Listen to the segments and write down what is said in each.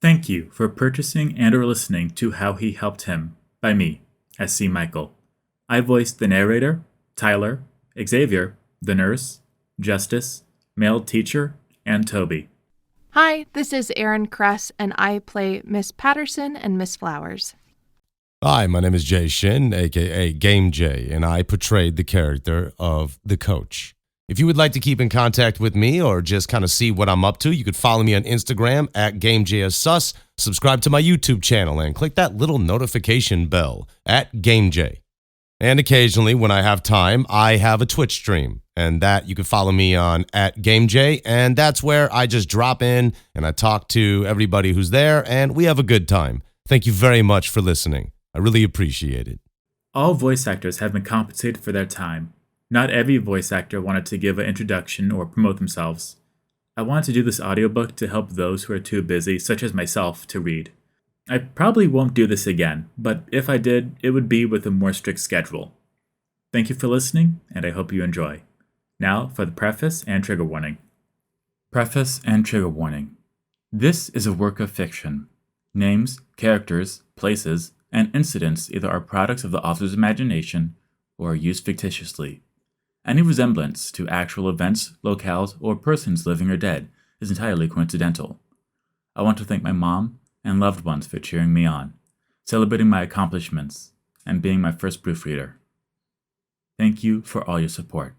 Thank you for purchasing and or listening to How He Helped Him by me, S.C. Michael. I voiced the narrator, Tyler, Xavier, the nurse, Justice, male teacher, and Toby. Hi, this is Erin Kress, and I play Miss Patterson and Miss Flowers. Hi, my name is Jay Shin, aka Game Jay, and I portrayed the character of the coach. If you would like to keep in contact with me or just kind of see what I'm up to, you could follow me on Instagram at GameJayAssus, subscribe to my YouTube channel, and click that little notification bell at GameJ. And occasionally, when I have time, I have a Twitch stream, and that you can follow me on at GameJ, and that's where I just drop in and I talk to everybody who's there, and we have a good time. Thank you very much for listening. I really appreciate it. All voice actors have been compensated for their time. Not every voice actor wanted to give an introduction or promote themselves. I wanted to do this audiobook to help those who are too busy, such as myself, to read. I probably won't do this again, but if I did, it would be with a more strict schedule. Thank you for listening, and I hope you enjoy. Now for the preface and trigger warning. Preface and trigger warning. This is a work of fiction. Names, characters, places, and incidents either are products of the author's imagination or are used fictitiously. Any resemblance to actual events, locales, or persons living or dead is entirely coincidental. I want to thank my mom and loved ones for cheering me on, celebrating my accomplishments, and being my first proofreader. Thank you for all your support.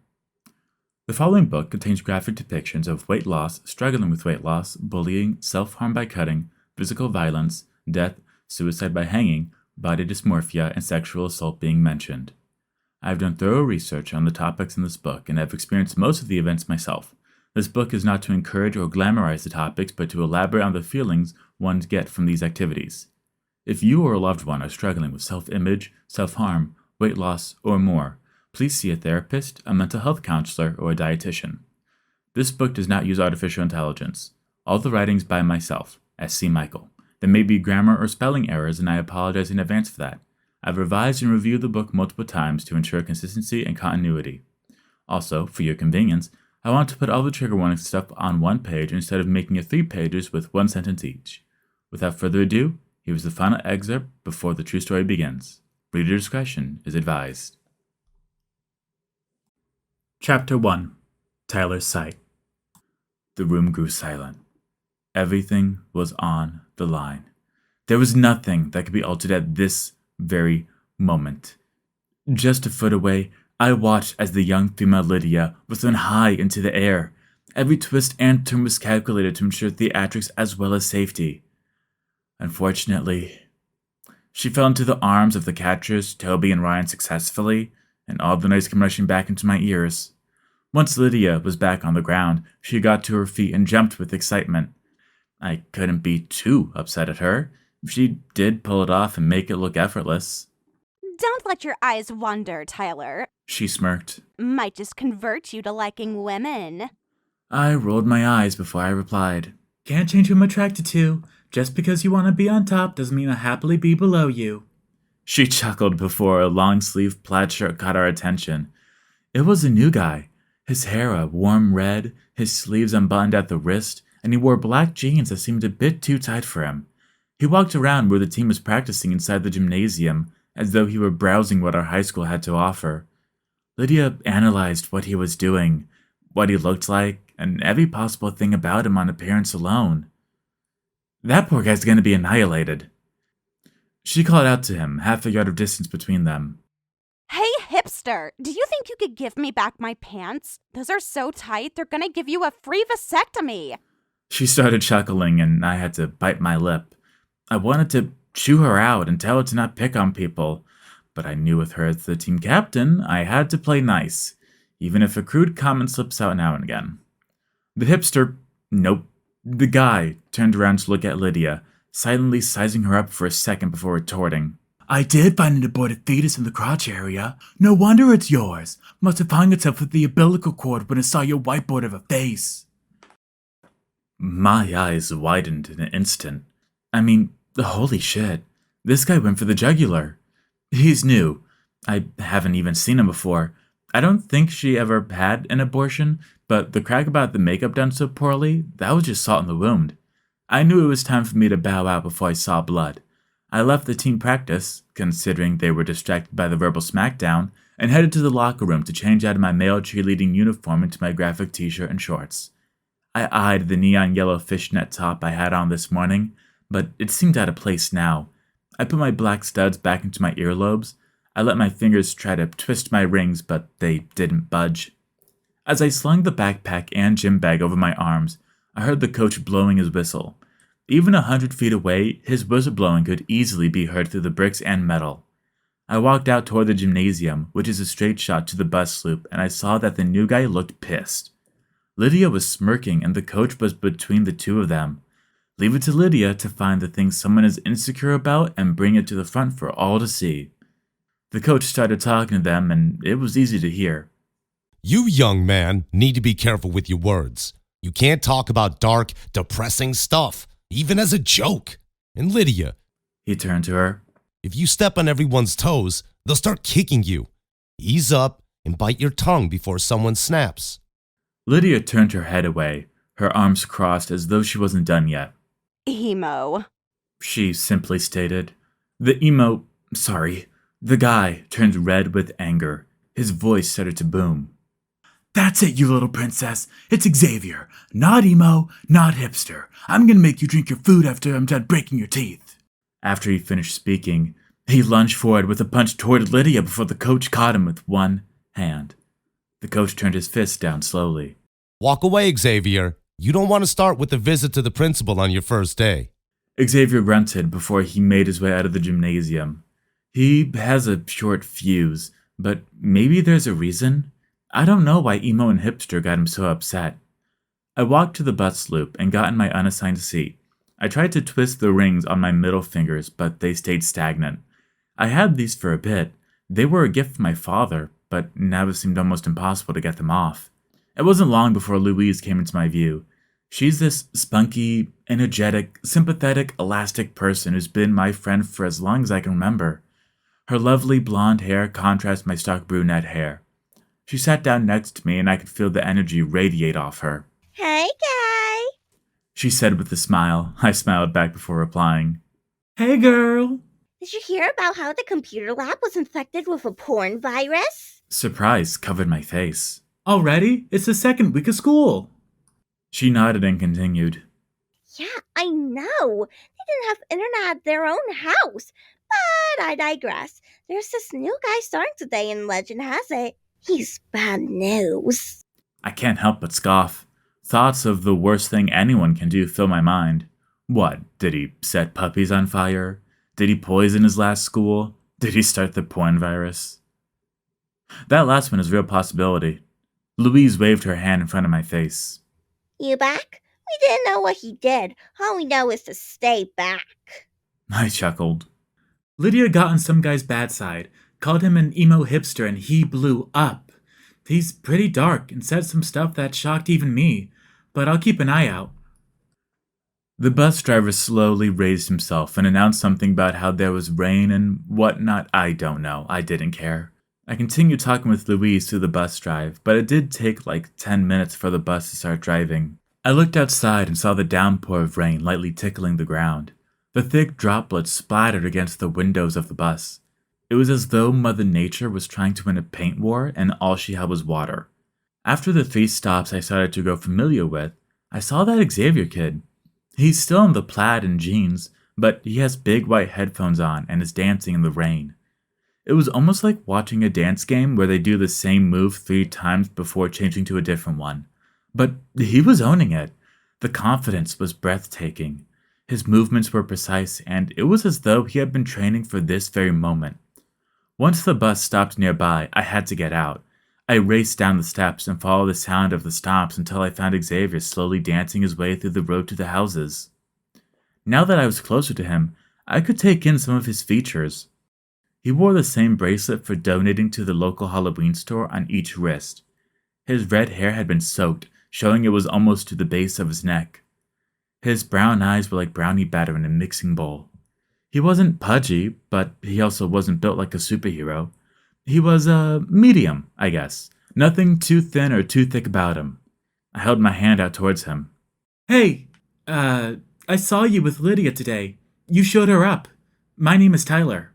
The following book contains graphic depictions of weight loss, struggling with weight loss, bullying, self-harm by cutting, physical violence, death, suicide by hanging, body dysmorphia, and sexual assault being mentioned. I have done thorough research on the topics in this book and have experienced most of the events myself. This book is not to encourage or glamorize the topics, but to elaborate on the feelings one gets from these activities. If you or a loved one are struggling with self-image, self-harm, weight loss, or more, please see a therapist, a mental health counselor, or a dietitian. This book does not use artificial intelligence. All the writings by myself, S.C. Michael. There may be grammar or spelling errors, and I apologize in advance for that. I've revised and reviewed the book multiple times to ensure consistency and continuity. Also, for your convenience, I want to put all the trigger warning stuff on one page instead of making it 3 pages with 1 sentence each. Without further ado, here is the final excerpt before the true story begins. Reader discretion is advised. Chapter 1. Tyler's Sight. The room grew silent. Everything was on the line. There was nothing that could be altered at this very moment. Just a foot away, I watched as the young female Lydia was thrown high into the air. Every twist and turn was calculated to ensure theatrics as well as safety. Unfortunately, she fell into the arms of the catchers, Toby and Ryan, successfully, and all the noise came rushing back into my ears. Once Lydia was back on the ground, she got to her feet and jumped with excitement. I couldn't be too upset at her. She did pull it off and make it look effortless. Don't let your eyes wander, Tyler. She smirked. Might just convert you to liking women. I rolled my eyes before I replied. Can't change who I'm attracted to. Just because you want to be on top doesn't mean I'll happily be below you. She chuckled before a long-sleeved plaid shirt caught our attention. It was a new guy. His hair a warm red, his sleeves unbuttoned at the wrist, and he wore black jeans that seemed a bit too tight for him. He walked around where the team was practicing inside the gymnasium, as though he were browsing what our high school had to offer. Lydia analyzed what he was doing, what he looked like, and every possible thing about him on appearance alone. That poor guy's going to be annihilated. She called out to him, half a yard of distance between them. Hey, hipster, do you think you could give me back my pants? Those are so tight, they're gonna give you a free vasectomy. She started chuckling, and I had to bite my lip. I wanted to chew her out and tell her to not pick on people, but I knew with her as the team captain, I had to play nice, even if a crude comment slips out now and again. The guy turned around to look at Lydia, silently sizing her up for a second before retorting. I did find an aborted fetus in the crotch area. No wonder it's yours. Must have hung itself with the umbilical cord when it saw your whiteboard of a face. My eyes widened in an instant. I mean, holy shit. This guy went for the jugular. He's new. I haven't even seen him before. I don't think she ever had an abortion, but the crack about the makeup done so poorly, that was just salt in the wound. I knew it was time for me to bow out before I saw blood. I left the team practice, considering they were distracted by the verbal smackdown, and headed to the locker room to change out of my male cheerleading uniform into my graphic t-shirt and shorts. I eyed the neon yellow fishnet top I had on this morning, but it seemed out of place now. I put my black studs back into my earlobes. I let my fingers try to twist my rings, but they didn't budge. As I slung the backpack and gym bag over my arms, I heard the coach blowing his whistle. Even 100 feet away, his whistle blowing could easily be heard through the bricks and metal. I walked out toward the gymnasium, which is a straight shot to the bus loop, and I saw that the new guy looked pissed. Lydia was smirking, and the coach was between the two of them. Leave it to Lydia to find the things someone is insecure about and bring it to the front for all to see. The coach started talking to them, and it was easy to hear. You, young man, need to be careful with your words. You can't talk about dark, depressing stuff, even as a joke. And Lydia, He turned to her. if you step on everyone's toes, they'll start kicking you. Ease up and bite your tongue before someone snaps. Lydia turned her head away, her arms crossed as though she wasn't done yet. Emo. She simply stated. The guy turned red with anger. His voice started to boom. That's it, you little princess. It's Xavier. Not emo, not hipster. I'm gonna make you drink your food after I'm done breaking your teeth. After he finished speaking, he lunged forward with a punch toward Lydia before the coach caught him with one hand. The coach turned his fist down slowly. Walk away, Xavier. You don't want to start with a visit to the principal on your first day. Xavier grunted before he made his way out of the gymnasium. He has a short fuse, but maybe there's a reason? I don't know why emo and hipster got him so upset. I walked to the bus loop and got in my unassigned seat. I tried to twist the rings on my middle fingers, but they stayed stagnant. I had these for a bit. They were a gift from my father, but now it seemed almost impossible to get them off. It wasn't long before Louise came into my view. She's this spunky, energetic, sympathetic, elastic person who's been my friend for as long as I can remember. Her lovely blonde hair contrasts my stark brunette hair. She sat down next to me and I could feel the energy radiate off her. Hey, guy. She said with a smile. I smiled back before replying. Hey, girl. Did you hear about how the computer lab was infected with a porn virus? Surprise covered my face. Already? It's the second week of school. She nodded and continued. Yeah, I know. They didn't have internet at their own house. But I digress. There's this new guy starting today, and legend has it, he's bad news. I can't help but scoff. Thoughts of the worst thing anyone can do fill my mind. What, did he set puppies on fire? Did he poison his last school? Did he start the porn virus? That last one is a real possibility. Louise waved her hand in front of my face. You back? We didn't know what he did. All we know is to stay back. I chuckled. Lydia got on some guy's bad side, called him an emo hipster, and he blew up. He's pretty dark and said some stuff that shocked even me, but I'll keep an eye out. The bus driver slowly raised himself and announced something about how there was rain and whatnot. I don't know. I didn't care. I continued talking with Louise through the bus drive, but it did take like 10 minutes for the bus to start driving. I looked outside and saw the downpour of rain lightly tickling the ground. The thick droplets splattered against the windows of the bus. It was as though Mother Nature was trying to win a paint war and all she had was water. After the 3 stops I started to grow familiar with, I saw that Xavier kid. He's still in the plaid and jeans, but he has big white headphones on and is dancing in the rain. It was almost like watching a dance game where they do the same move 3 times before changing to a different one. But he was owning it. The confidence was breathtaking. His movements were precise, and it was as though he had been training for this very moment. Once the bus stopped nearby, I had to get out. I raced down the steps and followed the sound of the stops until I found Xavier slowly dancing his way through the road to the houses. Now that I was closer to him, I could take in some of his features. He wore the same bracelet for donating to the local Halloween store on each wrist. His red hair had been soaked, showing it was almost to the base of his neck. His brown eyes were like brownie batter in a mixing bowl. He wasn't pudgy, but he also wasn't built like a superhero. He was, medium, I guess. Nothing too thin or too thick about him. I held my hand out towards him. Hey, I saw you with Lydia today. You showed her up. My name is Tyler.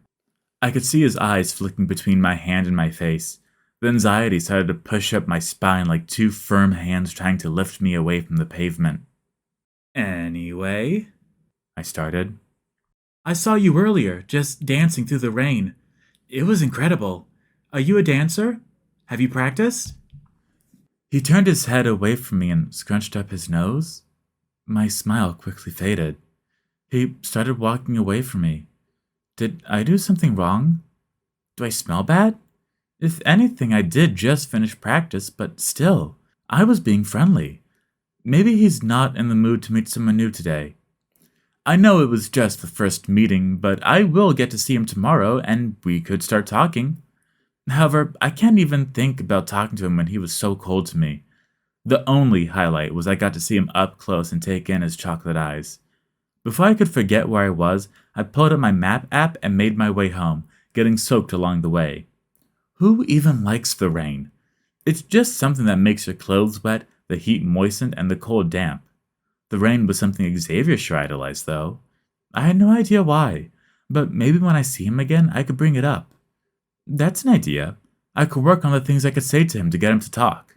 I could see his eyes flicking between my hand and my face. The anxiety started to push up my spine like two firm hands trying to lift me away from the pavement. Anyway, I started. I saw you earlier, just dancing through the rain. It was incredible. Are you a dancer? Have you practiced? He turned his head away from me and scrunched up his nose. My smile quickly faded. He started walking away from me. Did I do something wrong? Do I smell bad? If anything, I did just finish practice, but still, I was being friendly. Maybe he's not in the mood to meet someone new today. I know it was just the first meeting, but I will get to see him tomorrow, and we could start talking. However, I can't even think about talking to him when he was so cold to me. The only highlight was I got to see him up close and take in his chocolate eyes. Before I could forget where I was, I pulled up my map app and made my way home, getting soaked along the way. Who even likes the rain? It's just something that makes your clothes wet, the heat moistened, and the cold damp. The rain was something Xavier sure idolized, though. I had no idea why, but maybe when I see him again, I could bring it up. That's an idea. I could work on the things I could say to him to get him to talk.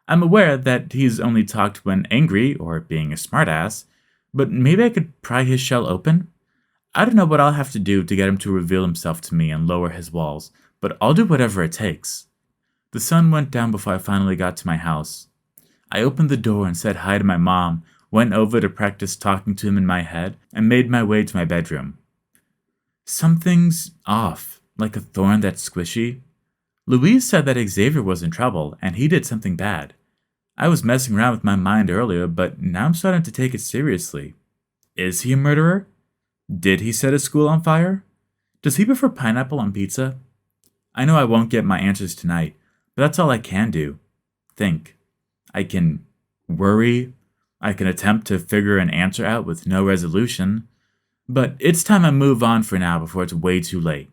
I'm aware that he's only talked when angry or being a smartass, but maybe I could pry his shell open? I don't know what I'll have to do to get him to reveal himself to me and lower his walls, but I'll do whatever it takes. The sun went down before I finally got to my house. I opened the door and said hi to my mom, went over to practice talking to him in my head, and made my way to my bedroom. Something's off, like a thorn that's squishy. Louise said that Xavier was in trouble, and he did something bad. I was messing around with my mind earlier, but now I'm starting to take it seriously. Is he a murderer? Did he set his school on fire? Does he prefer pineapple on pizza? I know I won't get my answers tonight, but that's all I can do. Think. I can worry. I can attempt to figure an answer out with no resolution. But it's time I move on for now before it's way too late.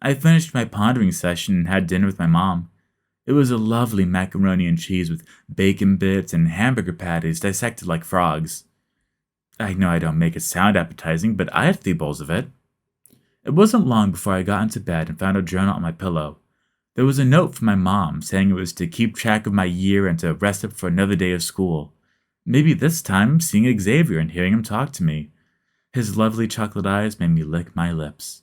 I finished my pondering session and had dinner with my mom. It was a lovely macaroni and cheese with bacon bits and hamburger patties dissected like frogs. I know I don't make it sound appetizing, but I had 3 bowls of it. It wasn't long before I got into bed and found a journal on my pillow. There was a note from my mom saying it was to keep track of my year and to rest up for another day of school. Maybe this time seeing Xavier and hearing him talk to me. His lovely chocolate eyes made me lick my lips.